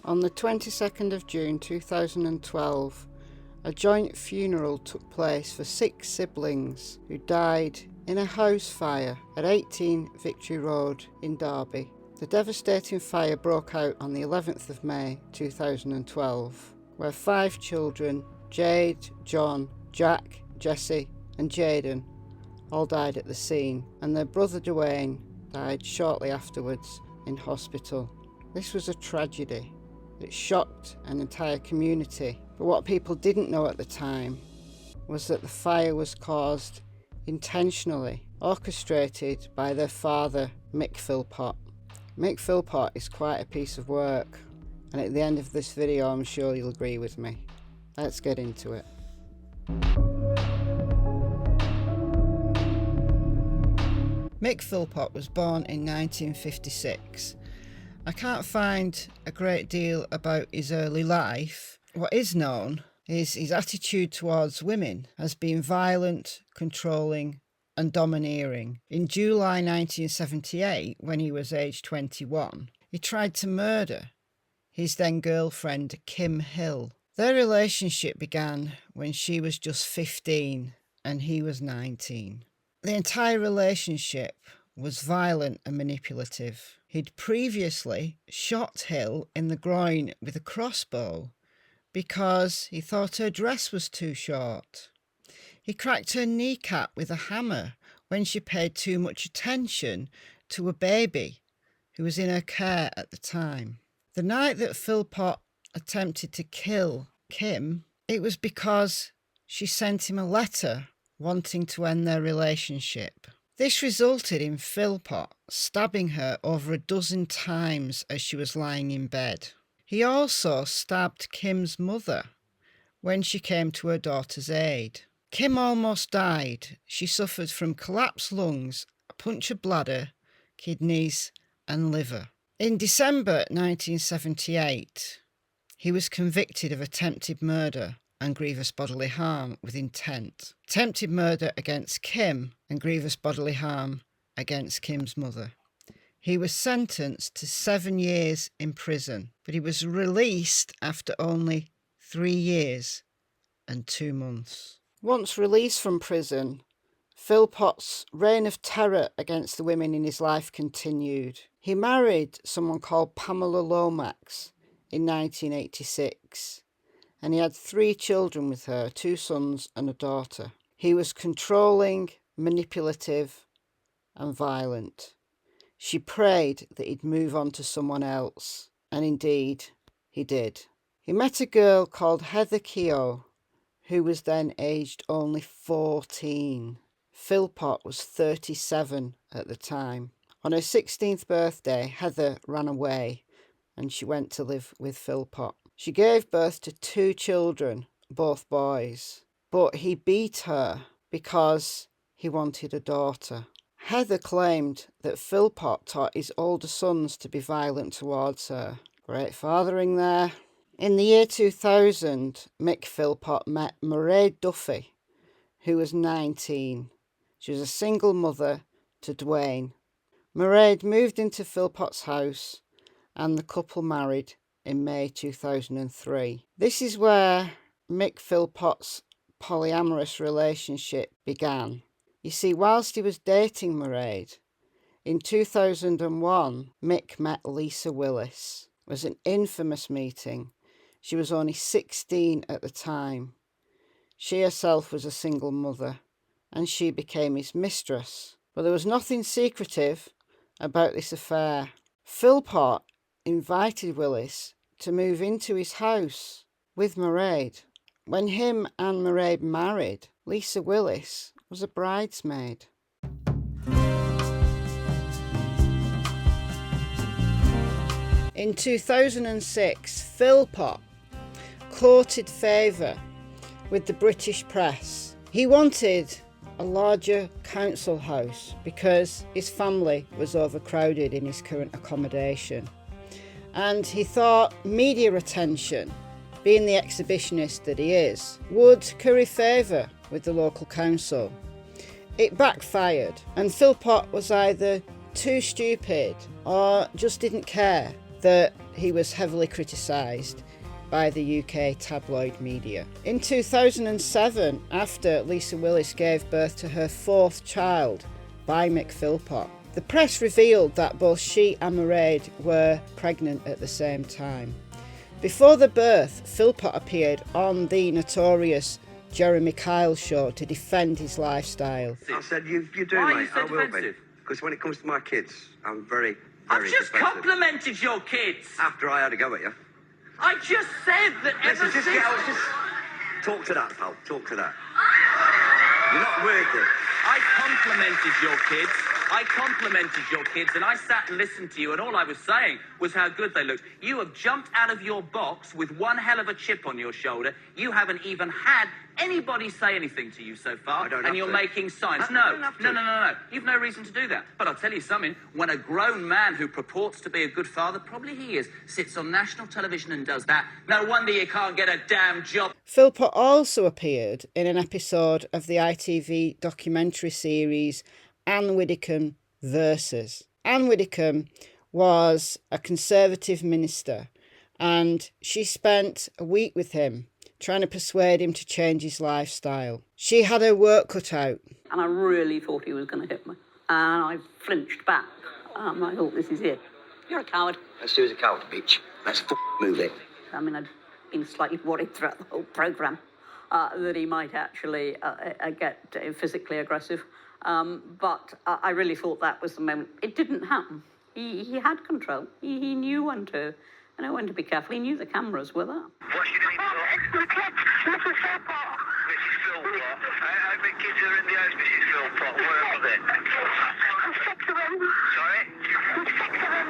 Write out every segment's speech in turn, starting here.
On the 22nd of June 2012, a joint funeral took place for 6 siblings who died in a house fire at 18 Victory Road in Derby. The devastating fire broke out on the 11th of May 2012, where 5 children, Jade, John, Jack, Jesse and Jaden, all died at the scene, and their brother Dwayne died shortly afterwards in hospital. This was a tragedy that shocked an entire community, but what people didn't know at the time was that the fire was caused intentionally, orchestrated by their father, Mick Philpott. Mick Philpott is quite a piece of work, and at the end of this video I'm sure you'll agree with me. Let's get into it. Mick Philpott was born in 1956. I can't find a great deal about his early life. What is known is his attitude towards women as being violent, controlling and domineering. In July 1978, when he was aged 21, he tried to murder his then girlfriend Kim Hill. Their relationship began when she was just 15 and he was 19. The entire relationship was violent and manipulative. He'd previously shot Hill in the groin with a crossbow because he thought her dress was too short. He cracked her kneecap with a hammer when she paid too much attention to a baby who was in her care at the time. The night that Philpott attempted to kill Kim, it was because she sent him a letter wanting to end their relationship. This resulted in Philpott stabbing her over a dozen times as she was lying in bed. He also stabbed Kim's mother when she came to her daughter's aid. Kim almost died. She suffered from collapsed lungs, a punctured bladder, kidneys and liver. In December 1978, he was convicted of attempted murder and grievous bodily harm with intent, attempted murder against Kim and grievous bodily harm against Kim's mother. He was sentenced to 7 years in prison, but he was released after only 3 years and 2 months. Once released from prison, Philpott's reign of terror against the women in his life continued. He married someone called Pamela Lomax in 1986. And he had 3 children with her, 2 sons and a daughter. He was controlling, manipulative and violent. She prayed that he'd move on to someone else, and indeed he did. He met a girl called Heather Keogh, who was then aged only 14. Philpott was 37 at the time. On her 16th birthday, Heather ran away and she went to live with Philpott. She gave birth to 2 children, both boys, but he beat her because he wanted a daughter. Heather claimed that Philpott taught his older sons to be violent towards her. Great fathering there. In the year 2000, Mick Philpott met Mairead Duffy, who was 19. She was a single mother to Dwayne. Mairead moved into Philpott's house and the couple married in May 2003. This is where Mick Philpott's polyamorous relationship began. You see, whilst he was dating Mairead, in 2001, Mick met Lisa Willis. It was an infamous meeting. She was only 16 at the time. She herself was a single mother, and she became his mistress. But there was nothing secretive about this affair. Philpott invited Willis to move into his house with Mairead. When him and Mairead married, Lisa Willis was a bridesmaid. In 2006, Philpott courted favour with the British press. He wanted a larger council house because his family was overcrowded in his current accommodation. And he thought media attention, being the exhibitionist that he is, would curry favour with the local council. It backfired, and Philpott was either too stupid or just didn't care that he was heavily criticised by the UK tabloid media. In 2007, after Lisa Willis gave birth to her fourth child by Mick Philpott, the press revealed that both she and Mairead were pregnant at the same time. Before the birth, Philpott appeared on the notorious Jeremy Kyle show to defend his lifestyle. I said, you do, Why mate. are you so I will defensive? be. Because when it comes to my kids, I'm very, I've very just defensive. complimented your kids. After I had a go at you. I just said that ever Listen, since... talk to that, pal. Talk to that. You're not worth it. I complimented your kids. And I sat and listened to you, and all I was saying was how good they looked. You have jumped out of your box with one hell of a chip on your shoulder. You haven't even had anybody say anything to you so far, and you're making signs. No. You've no reason to do that. But I'll tell you something. When a grown man who purports to be a good father, probably he is, sits on national television and does that, no wonder you can't get a damn job. Philpott also appeared in an episode of the ITV documentary series Anne Widdecombe Versus. Anne Widdecombe was a Conservative minister, and she spent a week with him trying to persuade him to change his lifestyle. She had her work cut out. And I really thought he was going to hit me. And I flinched back. I thought, this is it. You're a coward. Let's do as a coward, bitch. Let's move it. I mean, I'd been slightly worried throughout the whole programme that he might actually get physically aggressive. But I really thought that was the moment. It didn't happen. He had control. He knew when to be careful. He knew the cameras were there. What's your name? Mrs. Philpott. How many kids are in the house, Mrs. Philpott? Where are they? 6 of them. Sorry? 6 of them.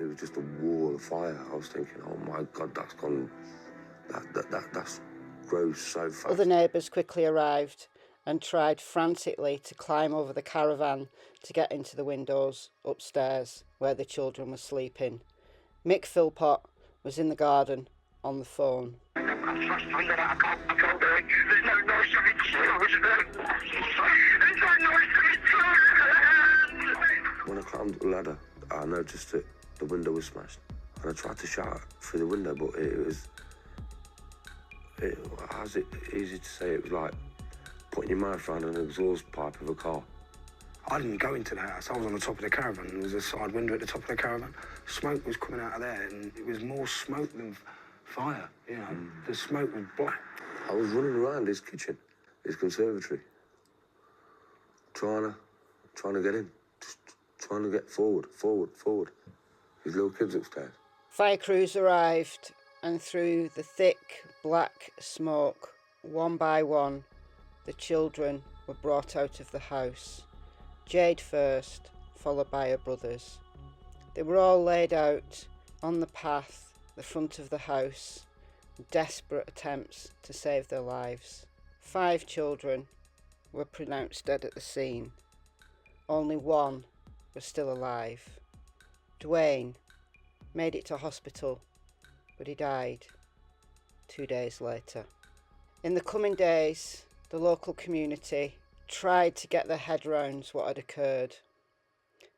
It was just a wall of fire. I was thinking, oh my God, that's gone. That's grows so fast. Other neighbours quickly arrived and tried frantically to climb over the caravan to get into the windows upstairs where the children were sleeping. Mick Philpott was in the garden on the phone. I can't do it. There's no noise from its children. There's no noise from its children. When I climbed the ladder, I noticed that the window was smashed. And I tried to shout through the window, but how's it easy to say? It was like putting your mouth around an exhaust pipe of a car. I didn't go into the house. I was on the top of the caravan. There was a side window at the top of the caravan. Smoke was coming out of there, and it was more smoke than fire, you know. The smoke was black. I was running around his kitchen, his conservatory, trying to get in, just trying to get forward. His little kids upstairs. Fire crews arrived, and through the thick black smoke, one by one, the children were brought out of the house. Jade first, followed by her brothers. They were all laid out on the path, the front of the house, desperate attempts to save their lives. 5 children were pronounced dead at the scene. Only 1 was still alive. Dwayne made it to hospital, but he died 2 days later. In the coming days, the local community tried to get their head round what had occurred.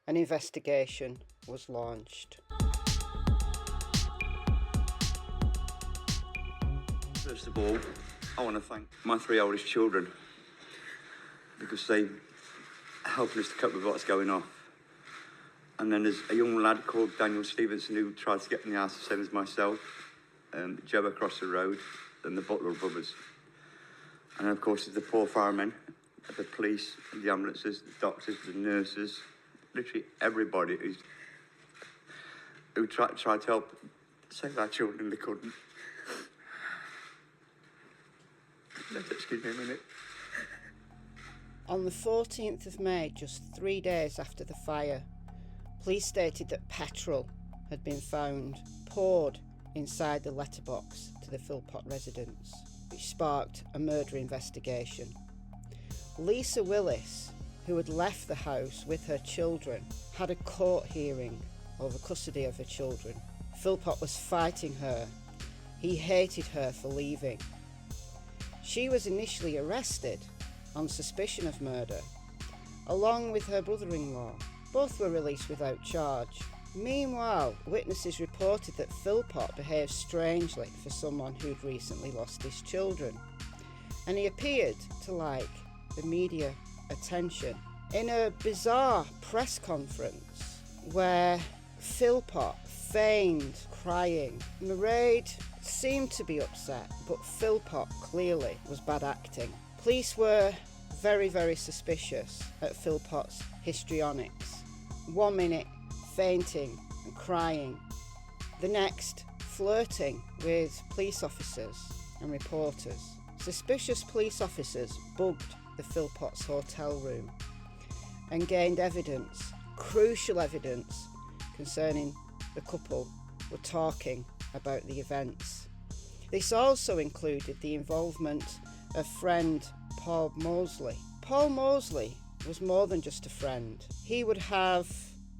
An investigation was launched. First of all, I want to thank my 3 oldest children because they helped us to cope with what's going on. And then there's a young lad called Daniel Stevenson who tried to get in the house the same as myself, Joe across the road, and the Butler brothers. And of course, there's the 4 firemen, the police, the ambulances, the doctors, the nurses, literally everybody who tried to help save our children. They couldn't. Excuse me a minute. On the 14th of May, just 3 days after the fire, police stated that petrol had been found poured inside the letterbox to the Philpott residence, which sparked a murder investigation. Lisa Willis, who had left the house with her children, had a court hearing over custody of her children. Philpott was fighting her. He hated her for leaving. She was initially arrested on suspicion of murder, along with her brother-in-law. Both were released without charge. Meanwhile, witnesses reported that Philpott behaved strangely for someone who'd recently lost his children, and he appeared to like the media attention. In a bizarre press conference where Philpott feigned crying, Mairead seemed to be upset, but Philpott clearly was bad acting. Police were very, very suspicious at Philpott's histrionics. 1 minute fainting and crying, the next flirting with police officers and reporters. Suspicious police officers bugged the Philpotts' hotel room and gained evidence, crucial evidence, concerning the couple were talking about the events. This also included the involvement of friend Paul Mosley. Paul Mosley was more than just a friend. He would have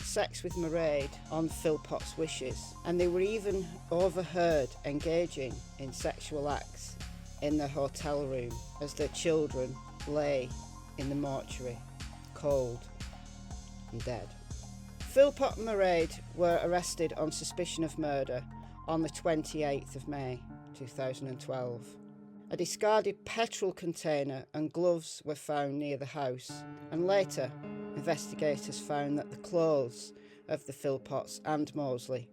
sex with Mairead on Philpott's wishes, and they were even overheard engaging in sexual acts in the hotel room as their children lay in the mortuary, cold and dead. Philpott and Mairead were arrested on suspicion of murder on the 28th of May 2012. A discarded petrol container and gloves were found near the house, and later investigators found that the clothes of the Philpotts and Mosley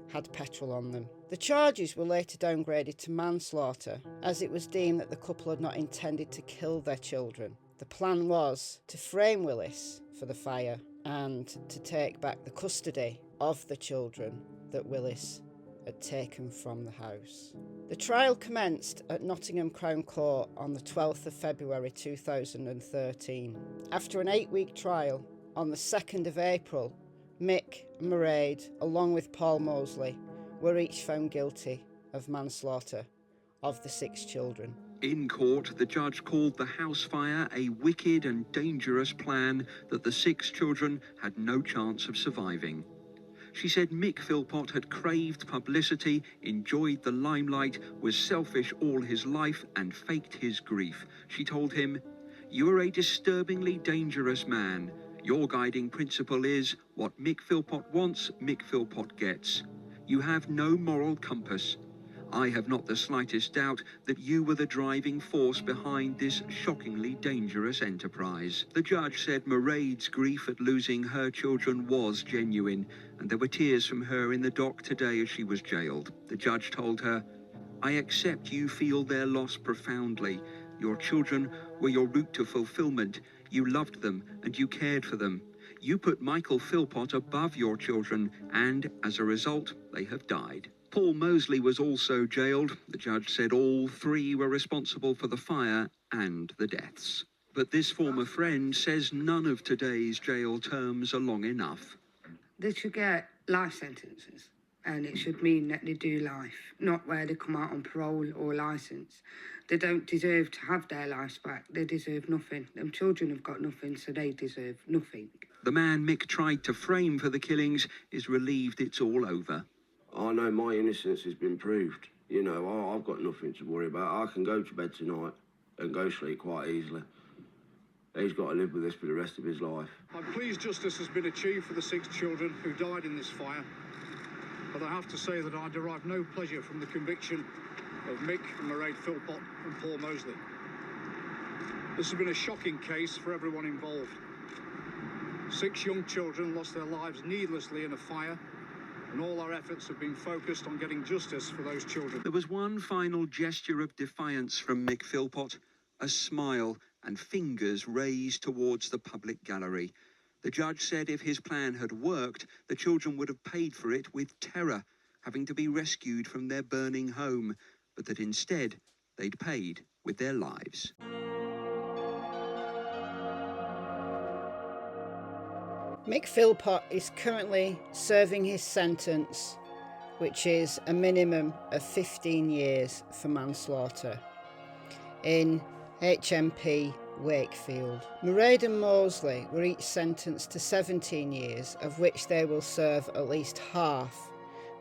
had petrol on them. The charges were later downgraded to manslaughter, as it was deemed that the couple had not intended to kill their children. The plan was to frame Willis for the fire and to take back the custody of the children that Willis had taken from the house. The trial commenced at Nottingham Crown Court on the 12th of February 2013. After an 8-week trial, on the 2nd of April, Mick and Mairead, along with Paul Mosley, were each found guilty of manslaughter of the 6 children. In court, the judge called the house fire a wicked and dangerous plan that the 6 children had no chance of surviving. She said Mick Philpott had craved publicity, enjoyed the limelight, was selfish all his life and faked his grief. She told him, "You are a disturbingly dangerous man. Your guiding principle is, what Mick Philpott wants, Mick Philpott gets. You have no moral compass. I have not the slightest doubt that you were the driving force behind this shockingly dangerous enterprise." The judge said Mairead's grief at losing her children was genuine, and there were tears from her in the dock today as she was jailed. The judge told her, "I accept you feel their loss profoundly. Your children were your route to fulfillment. You loved them and you cared for them. You put Michael Philpott above your children, and as a result, they have died." Paul Mosley was also jailed. The judge said all 3 were responsible for the fire and the deaths. But this former friend says none of today's jail terms are long enough. They should get life sentences, and it should mean that they do life, not where they come out on parole or licence. They don't deserve to have their lives back. They deserve nothing. Them children have got nothing, so they deserve nothing. The man Mick tried to frame for the killings is relieved it's all over. I know my innocence has been proved. You know, I've got nothing to worry about. I can go to bed tonight and go sleep quite easily. He's got to live with this for the rest of his life. I'm pleased justice has been achieved for the 6 children who died in this fire, but I have to say that I derive no pleasure from the conviction of Mick and Mairead Philpott and Paul Mosley. This has been a shocking case for everyone involved. 6 young children lost their lives needlessly in a fire, and all our efforts have been focused on getting justice for those children. There was one final gesture of defiance from Mick Philpott, a smile and fingers raised towards the public gallery. The judge said if his plan had worked, the children would have paid for it with terror, having to be rescued from their burning home, but that instead they'd paid with their lives. Mick Philpott is currently serving his sentence, which is a minimum of 15 years for manslaughter, in HMP Wakefield. Mairead and Mosley were each sentenced to 17 years, of which they will serve at least half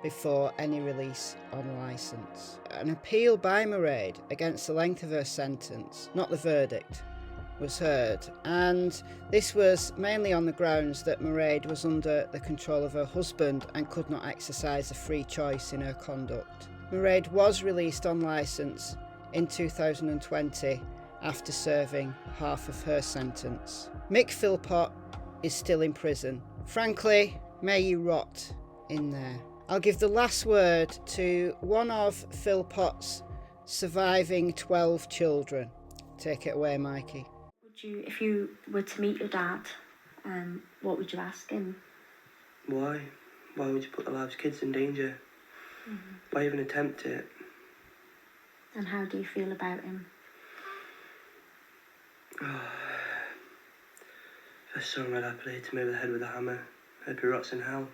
before any release on licence. An appeal by Mairead against the length of her sentence, not the verdict, was heard, and this was mainly on the grounds that Mairead was under the control of her husband and could not exercise a free choice in her conduct. Mairead was released on licence in 2020 after serving half of her sentence. Mick Philpott is still in prison. Frankly, may you rot in there. I'll give the last word to one of Philpott's surviving 12 children. Take it away, Mikey. Would you, if you were to meet your dad, what would you ask him? Why? Why would you put the lives of kids in danger? Mm-hmm. Why even attempt it? And how do you feel about him? If I saw him, I'd happily hit him over the head with a hammer. Hope he rots in hell.